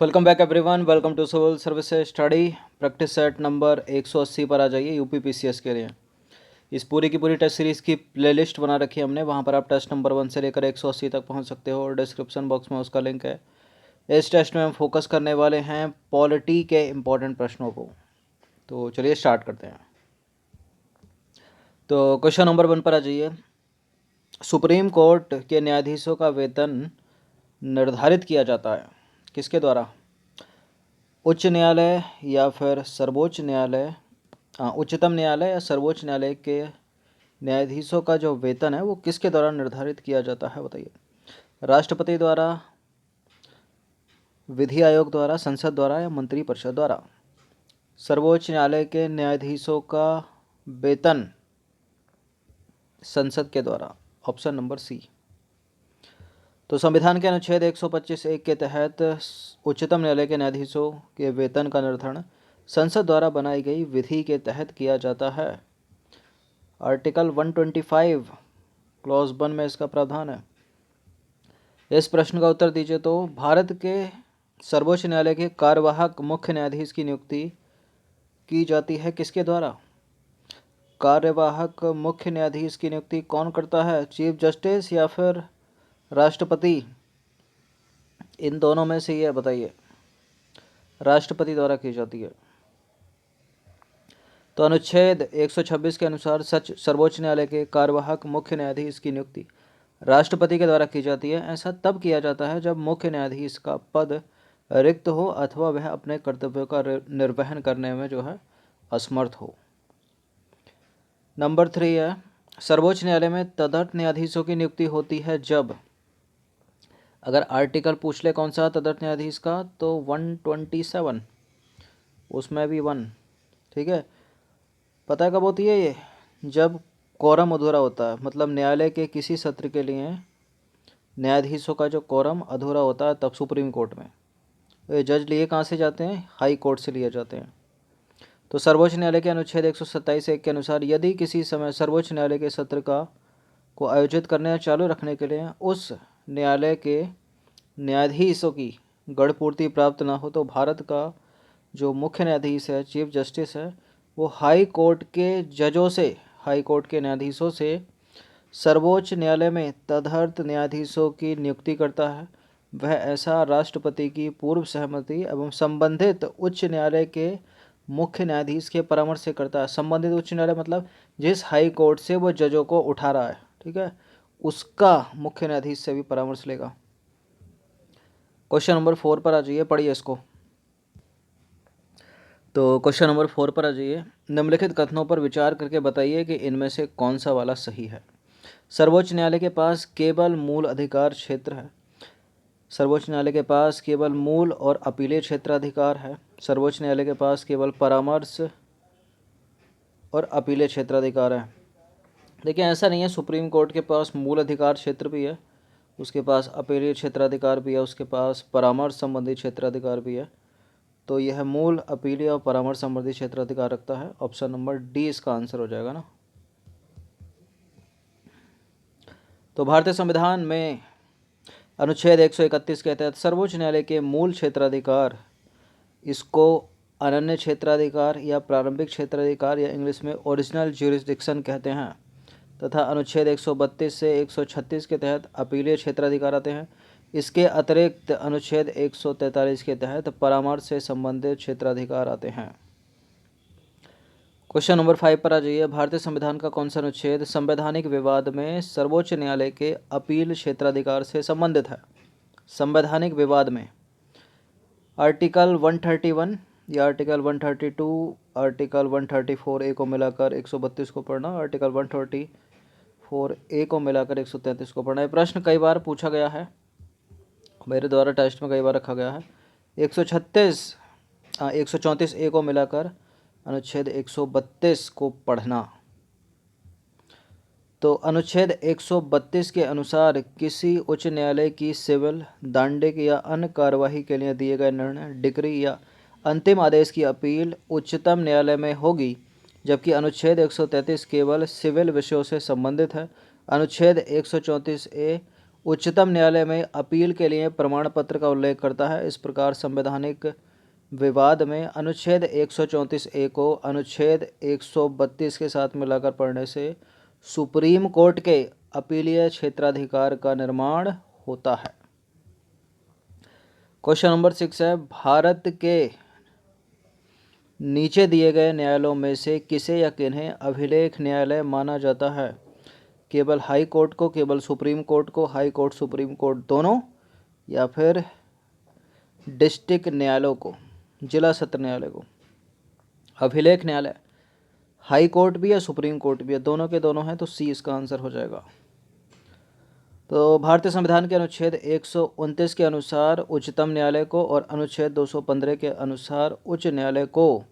Welcome back everyone. Welcome to civil services study practice set number 180 पर आ जाइए UP PCS के लिए। इस पूरी की पूरी टेस्ट सीरीज़ की प्लेलिस्ट बना रखी है हमने, वहाँ पर आप टेस्ट नंबर 1 से लेकर 180 तक पहुँच सकते हो और डिस्क्रिप्शन बॉक्स में उसका लिंक है। इस टेस्ट में हम फोकस करने वाले हैं पॉलिटी के इम्पोर्टेंट प्रश्नों को। तो चलिए स्टार्ट करते हैं। तो क्वेश्चन नंबर 1 पर आ जाइए। सुप्रीम कोर्ट के न्यायाधीशों का वेतन निर्धारित किया जाता है किसके द्वारा? उच्च न्यायालय या फिर सर्वोच्च न्यायालय, उच्चतम न्यायालय या सर्वोच्च न्यायालय के न्यायाधीशों का जो वेतन है वो किसके द्वारा निर्धारित किया जाता है बताइए? राष्ट्रपति द्वारा, विधि आयोग द्वारा, संसद द्वारा या मंत्रिपरिषद द्वारा? सर्वोच्च न्यायालय के न्यायाधीशों का वेतन संसद के द्वारा, ऑप्शन नंबर सी। तो संविधान के अनुच्छेद 125(1) के तहत उच्चतम न्यायालय के न्यायाधीशों के वेतन का निर्धारण संसद द्वारा बनाई गई विधि के तहत किया जाता है। आर्टिकल 125 क्लॉज 1 में इसका प्रावधान है। इस प्रश्न का उत्तर दीजिए। तो भारत के सर्वोच्च न्यायालय के कार्यवाहक मुख्य न्यायाधीश की नियुक्ति की जाती है किसके द्वारा? कार्यवाहक मुख्य न्यायाधीश की नियुक्ति कौन करता है? चीफ जस्टिस या फिर राष्ट्रपति? इन दोनों में से ये बताइए। राष्ट्रपति द्वारा की जाती है। तो अनुच्छेद 126 के अनुसार सर्वोच्च न्यायालय के कार्यवाहक मुख्य न्यायाधीश की नियुक्ति राष्ट्रपति के द्वारा की जाती है। ऐसा तब किया जाता है जब मुख्य न्यायाधीश का पद रिक्त हो अथवा वह अपने कर्तव्यों का निर्वहन करने में जो है असमर्थ हो। नंबर 3 है, सर्वोच्च न्यायालय में तदर्थ न्यायाधीशों की नियुक्ति होती है जब, अगर आर्टिकल पूछ ले कौन सा तदर्थ न्यायाधीश का, तो 127, उसमें भी 1, ठीक है। पता है कब होती है ये? जब कोरम अधूरा होता है, मतलब न्यायालय के किसी सत्र के लिए न्यायाधीशों का जो कोरम अधूरा होता है, तब सुप्रीम कोर्ट में ये जज लिए कहाँ से जाते हैं? हाई कोर्ट से लिए जाते हैं। तो सर्वोच्च न्यायालय के अनुच्छेद 127(1) के अनुसार यदि किसी समय सर्वोच्च न्यायालय के सत्र को आयोजित करने या चालू रखने के लिए उस न्यायालय के न्यायाधीशों की गढ़पूर्ति प्राप्त ना हो, तो भारत का जो मुख्य न्यायाधीश है, चीफ जस्टिस है, वो हाई कोर्ट के जजों से, हाई कोर्ट के न्यायाधीशों से सर्वोच्च न्यायालय में तदर्थ न्यायाधीशों की नियुक्ति करता है। वह ऐसा राष्ट्रपति की पूर्व सहमति एवं संबंधित उच्च न्यायालय के मुख्य न्यायाधीश के परामर्श से करता है। संबंधित उच्च न्यायालय मतलब जिस हाई कोर्ट से वो जजों को उठा रहा है, ठीक है, उसका मुख्य न्यायाधीश से भी परामर्श लेगा। क्वेश्चन नंबर 4 पर आ जाइए, पढ़िए इसको। तो क्वेश्चन नंबर 4 पर आ जाइए। निम्नलिखित कथनों पर विचार करके बताइए कि इनमें से कौन सा वाला सही है। सर्वोच्च न्यायालय के पास केवल मूल अधिकार क्षेत्र है। सर्वोच्च न्यायालय के पास केवल मूल और अपीलीय क्षेत्राधिकार है। सर्वोच्च न्यायालय के पास केवल परामर्श और अपीलीय क्षेत्राधिकार है। देखिए ऐसा नहीं है, सुप्रीम कोर्ट के पास मूल अधिकार क्षेत्र भी है, उसके पास अपीलीय क्षेत्राधिकार भी है, उसके पास परामर्श संबंधी क्षेत्राधिकार भी है। तो यह मूल, अपीलीय और परामर्श संबंधी क्षेत्राधिकार रखता है। ऑप्शन नंबर डी इसका आंसर हो जाएगा ना। तो भारतीय संविधान में अनुच्छेद 131 के तहत सर्वोच्च न्यायालय के मूल क्षेत्राधिकार, इसको अनन्य क्षेत्राधिकार या प्रारंभिक क्षेत्राधिकार या इंग्लिश में ओरिजिनल ज्यूरिसडिक्शन कहते हैं, तथा अनुच्छेद 132 से 136 के तहत अपीलीय क्षेत्राधिकार आते हैं। इसके अतिरिक्त अनुच्छेद 143 के तहत परामर्श से संबंधित क्षेत्राधिकार आते हैं। क्वेश्चन नंबर 5 पर आ जाइए। भारतीय संविधान का कौन सा अनुच्छेद संवैधानिक विवाद में सर्वोच्च न्यायालय के अपील क्षेत्राधिकार से संबंधित है? संवैधानिक विवाद में आर्टिकल 131 या आर्टिकल 132, आर्टिकल 134 ए को मिलाकर 132 को पढ़ना, आर्टिकल 134 ए को मिलाकर 133 को पढ़ना। ये प्रश्न कई बार पूछा गया है, मेरे द्वारा टेस्ट में कई बार रखा गया है। 134 ए को मिलाकर अनुच्छेद 132 को पढ़ना। तो अनुच्छेद 132 के अनुसार किसी उच्च न्यायालय की सिविल, दांडिक या अन्य कार्यवाही के लिए दिए गए निर्णय, डिक्री या अंतिम आदेश की अपील उच्चतम न्यायालय में होगी, जबकि अनुच्छेद 133 केवल सिविल विषयों से संबंधित है। अनुच्छेद 134 ए उच्चतम न्यायालय में अपील के लिए प्रमाण पत्र का उल्लेख करता है। इस प्रकार संवैधानिक विवाद में अनुच्छेद 134A को अनुच्छेद 132 के साथ मिलाकर पढ़ने से सुप्रीम कोर्ट के अपीलीय क्षेत्राधिकार का निर्माण होता है। क्वेश्चन नंबर 6 है, भारत के नीचे दिए गए न्यायालयों में से किसे या किन्हें अभिलेख न्यायालय माना जाता है? केवल हाई कोर्ट को, केवल सुप्रीम कोर्ट को, हाई कोर्ट सुप्रीम कोर्ट दोनों, या फिर डिस्ट्रिक्ट न्यायालयों को, जिला सत्र न्यायालय को? अभिलेख न्यायालय हाई कोर्ट भी है, सुप्रीम कोर्ट भी है, दोनों के दोनों हैं, तो सी इसका आंसर हो जाएगा। तो भारतीय संविधान के अनुच्छेद 129 के अनुसार उच्चतम न्यायालय को और अनुच्छेद 215 के अनुसार उच्च न्यायालय को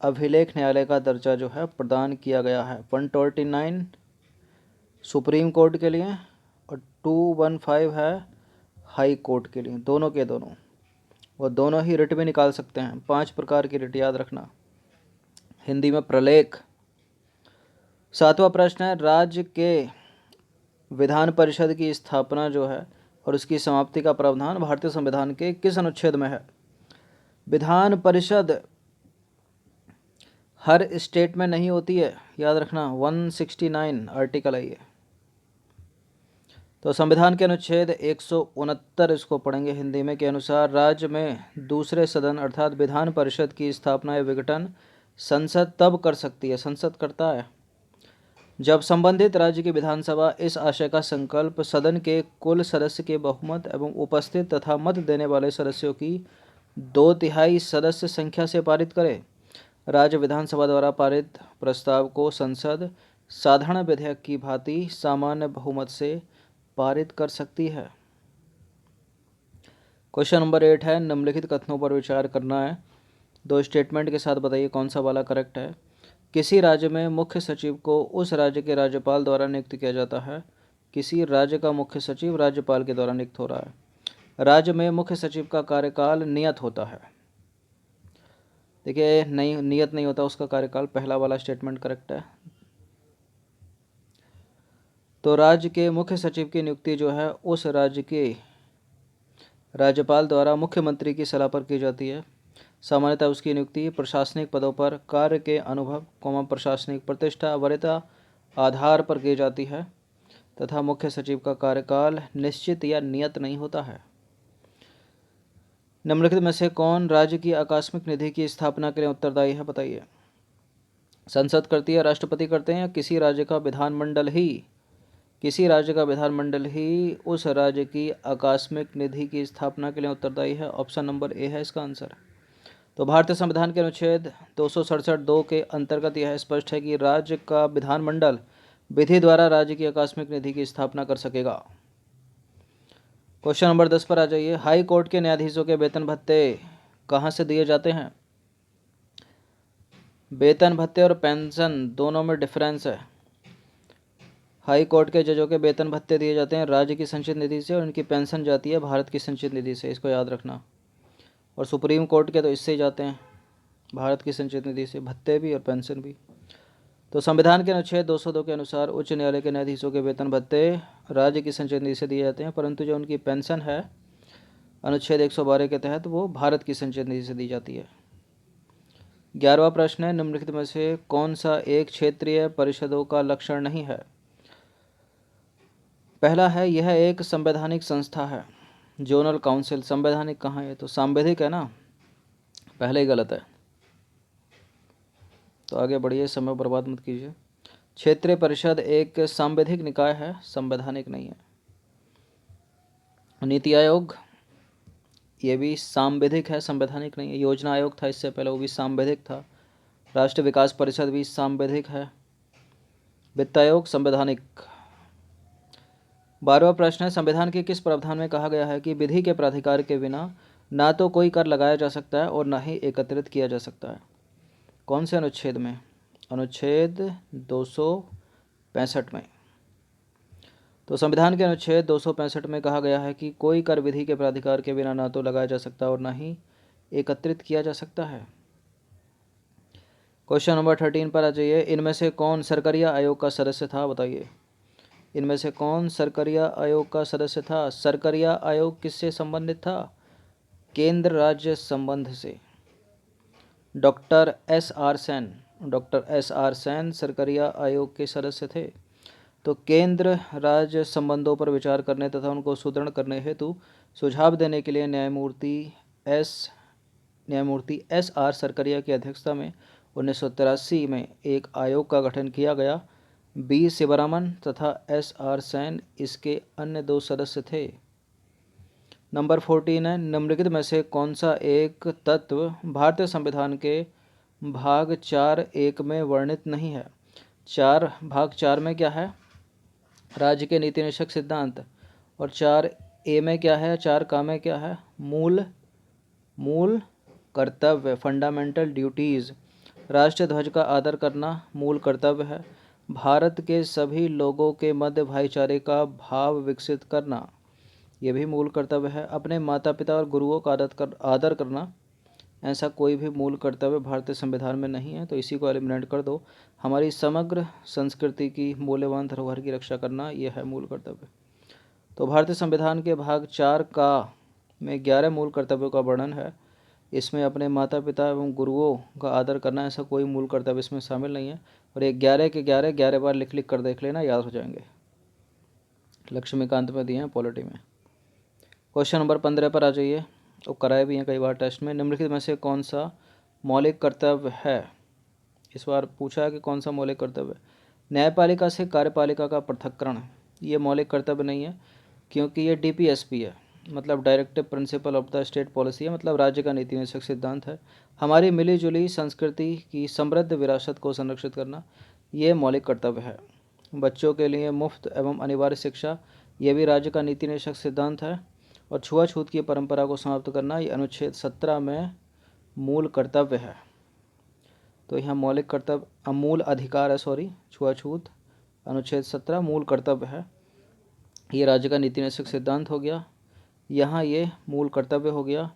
अभिलेख न्यायालय का दर्जा जो है प्रदान किया गया है। 129 सुप्रीम कोर्ट के लिए और 215 है हाई कोर्ट के लिए, दोनों के दोनों, और दोनों ही रिट भी निकाल सकते हैं। 5 प्रकार की रिट याद रखना, हिंदी में प्रलेख। 7वां प्रश्न है, राज्य के विधान परिषद की स्थापना जो है और उसकी समाप्ति का प्रावधान भारतीय संविधान के किस अनुच्छेद में है? विधान परिषद हर स्टेट में नहीं होती है, याद रखना, 169 आर्टिकल है ये। तो संविधान के अनुच्छेद 169 इसको पढ़ेंगे हिंदी में, के अनुसार राज्य में दूसरे सदन अर्थात विधान परिषद की स्थापना या विघटन संसद तब कर सकती है, संसद करता है, जब संबंधित राज्य की विधानसभा इस आशय का संकल्प सदन के कुल सदस्य के बहुमत एवं उपस्थित तथा मत देने वाले सदस्यों की 2/3 सदस्य संख्या से पारित करे। राज्य विधानसभा द्वारा पारित प्रस्ताव को संसद साधारण विधेयक की भांति सामान्य बहुमत से पारित कर सकती है। क्वेश्चन नंबर 8 है, निम्नलिखित कथनों पर विचार करना है। 2 स्टेटमेंट के साथ बताइए कौन सा वाला करेक्ट है। किसी राज्य में मुख्य सचिव को उस राज्य के राज्यपाल द्वारा नियुक्त किया जाता है। किसी राज्य का मुख्य सचिव राज्यपाल के द्वारा नियुक्त हो रहा है। राज्य में मुख्य सचिव का कार्यकाल नियत होता है। देखिए, नहीं, नियत नहीं होता उसका कार्यकाल, पहला वाला स्टेटमेंट करेक्ट है। तो राज्य के मुख्य सचिव की नियुक्ति जो है उस राज्य के राज्यपाल द्वारा मुख्यमंत्री की सलाह पर की जाती है। सामान्यतः उसकी नियुक्ति प्रशासनिक पदों पर कार्य के अनुभव, प्रशासनिक प्रतिष्ठा, वरीयता आधार पर की जाती है तथा मुख्य सचिव का कार्यकाल निश्चित या नियत नहीं होता है। निम्नलिखित में से कौन राज्य की आकस्मिक निधि की स्थापना के लिए उत्तरदायी है, बताइए। संसद करती है, राष्ट्रपति करते हैं, या किसी राज्य का विधानमंडल ही उस राज्य की आकस्मिक निधि की स्थापना के लिए उत्तरदायी है? ऑप्शन नंबर ए है इसका आंसर। तो भारतीय संविधान के अनुच्छेद 267(2) के अंतर्गत यह स्पष्ट है कि राज्य का विधानमंडल विधि द्वारा राज्य की आकस्मिक निधि की स्थापना कर सकेगा। क्वेश्चन नंबर 10 पर आ जाइए। हाई कोर्ट के न्यायाधीशों के वेतन भत्ते कहाँ से दिए जाते हैं? वेतन भत्ते और पेंशन दोनों में डिफरेंस है। हाई कोर्ट के जजों के वेतन भत्ते दिए जाते हैं राज्य की संचित निधि से और उनकी पेंशन जाती है भारत की संचित निधि से, इसको याद रखना। और सुप्रीम कोर्ट के तो इससे ही जाते हैं, भारत की संचित निधि से, भत्ते भी और पेंशन भी। तो संविधान के अनुच्छेद 202 के अनुसार उच्च न्यायालय के न्यायाधीशों के वेतन भत्ते राज्य की संचित निधि से दिए जाते हैं, परंतु जो उनकी पेंशन है अनुच्छेद 112 के तहत वो भारत की संचित निधि से दी जाती है। 11वां प्रश्न है, निम्नलिखित में से कौन सा एक क्षेत्रीय परिषदों का लक्षण नहीं है? पहला है, यह एक संवैधानिक संस्था है। जोनल काउंसिल संवैधानिक कहाँ है? तो सांविधिक है ना, पहले ही गलत है। तो आगे बढ़िए, समय बर्बाद मत कीजिए। क्षेत्रीय परिषद एक सांविधिक निकाय है, संवैधानिक नहीं है। नीति आयोग ये भी सांविधिक है, संवैधानिक नहीं है। योजना आयोग था इससे पहले, वो भी सांविधिक था। राष्ट्रीय विकास परिषद भी सांविधिक है। वित्त आयोग संवैधानिक। 12वां प्रश्न है, संविधान के किस प्रावधान में कहा गया है कि विधि के प्राधिकार के बिना ना तो कोई कर लगाया जा सकता है और ना ही एकत्रित किया जा सकता है? कौन से अनुच्छेद में? अनुच्छेद 265 में। तो संविधान के अनुच्छेद 265 में कहा गया है कि कोई कर विधि के प्राधिकार के बिना ना तो लगाया जा सकता और ना ही एकत्रित किया जा सकता है। क्वेश्चन नंबर 13 पर आ जाइए। इनमें से कौन सरकारिया आयोग का सदस्य था, बताइए। इनमें से कौन सरकरिया आयोग का सदस्य था? सरकरिया आयोग किससे संबंधित था? केंद्र राज्य संबंध से। डॉक्टर एस आर सेन सरकरिया आयोग के सदस्य थे। तो केंद्र राज्य संबंधों पर विचार करने तथा उनको सुदृढ़ करने हेतु सुझाव देने के लिए न्यायमूर्ति एस आर सरकरिया की अध्यक्षता में 1983 में एक आयोग का गठन किया गया। बी शिवरामन तथा एस आर सेन इसके अन्य 2 सदस्य थे। नंबर 14 है, निम्नलिखित में से कौन सा एक तत्व भारतीय संविधान के भाग 4.1 में वर्णित नहीं है? भाग 4 में क्या है? राज्य के नीति निषेधक सिद्धांत। और 4A में क्या है? 4 में क्या है? मूल कर्तव्य, फंडामेंटल ड्यूटीज़। राष्ट्रीय ध्वज का आदर करना मूल कर्तव्य है। भारत के सभी लोगों के मध्य भाईचारे का भाव विकसित करना, ये भी मूल कर्तव्य है। अपने माता पिता और गुरुओं का आदर करना, ऐसा कोई भी मूल कर्तव्य भारतीय संविधान में नहीं है, तो इसी को एलिमिनेट कर दो। हमारी समग्र संस्कृति की मूल्यवान धरोहर की रक्षा करना, यह है मूल कर्तव्य। तो भारतीय संविधान के भाग 4 में 11 मूल कर्तव्यों का वर्णन है। इसमें अपने माता पिता एवं गुरुओं का आदर करना, ऐसा कोई मूल कर्तव्य इसमें शामिल नहीं है। और ये 11 के 11 बार लिख कर देख लेना, याद हो जाएंगे। लक्ष्मीकांत में दिए हैं पॉलिटी में। क्वेश्चन नंबर 15 पर आ जाइए। तो कराए भी हैं कई बार टेस्ट में। निम्नलिखित में से कौन सा मौलिक कर्तव्य है? इस बार पूछा है कि कौन सा मौलिक कर्तव्य। न्यायपालिका से कार्यपालिका का पृथक्करण, ये मौलिक कर्तव्य नहीं है, क्योंकि ये DPSP है, मतलब directive principle of the state policy है, मतलब राज्य का नीति निषेधक सिद्धांत है। हमारी मिली जुली संस्कृति की समृद्ध विरासत को संरक्षित करना, ये मौलिक कर्तव्य है। बच्चों के लिए मुफ्त एवं अनिवार्य शिक्षा, ये भी राज्य का नीति निषेधक सिद्धांत है। और छुआछूत की परंपरा को समाप्त करना, ये अनुच्छेद 17 में मूल कर्तव्य है। तो यहाँ मौलिक कर्तव्य मूल अधिकार है, छुआछूत अनुच्छेद 17 मूल कर्तव्य है। ये राज्य का नीति निषेधक सिद्धांत हो गया, यहाँ ये मूल कर्तव्य हो गया।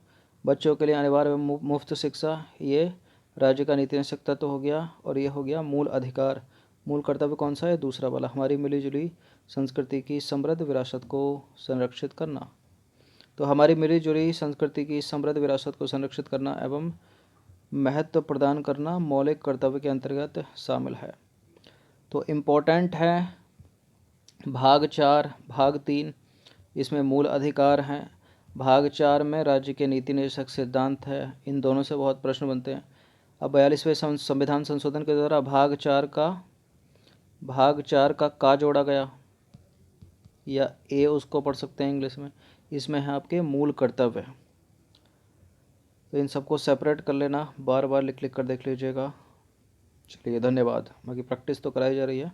बच्चों के लिए अनिवार्य एवं मुफ्त शिक्षा, ये राज्य का नीति निषेधक तत्व हो गया। और ये हो गया मूल अधिकार। मूल कर्तव्य कौन सा है? दूसरा वाला, हमारी मिलीजुली संस्कृति की समृद्ध विरासत को संरक्षित करना। तो हमारी मिलीजुली संस्कृति की समृद्ध विरासत को संरक्षित करना एवं महत्व प्रदान करना मौलिक कर्तव्य के अंतर्गत शामिल है। तो इम्पोर्टेंट है भाग 4, भाग 3, इसमें मूल अधिकार हैं। भाग 4 में राज्य के नीति निषेधक सिद्धांत है। इन दोनों से बहुत प्रश्न बनते हैं। अब 42वें संविधान संशोधन के द्वारा भाग 4 का जोड़ा गया, या ए उसको पढ़ सकते हैं इंग्लिश में। इसमें है आपके मूल कर्तव्य। तो इन सबको सेपरेट कर लेना, बार बार लिख कर देख लीजिएगा। चलिए, धन्यवाद। बाकी प्रैक्टिस तो कराई जा रही है।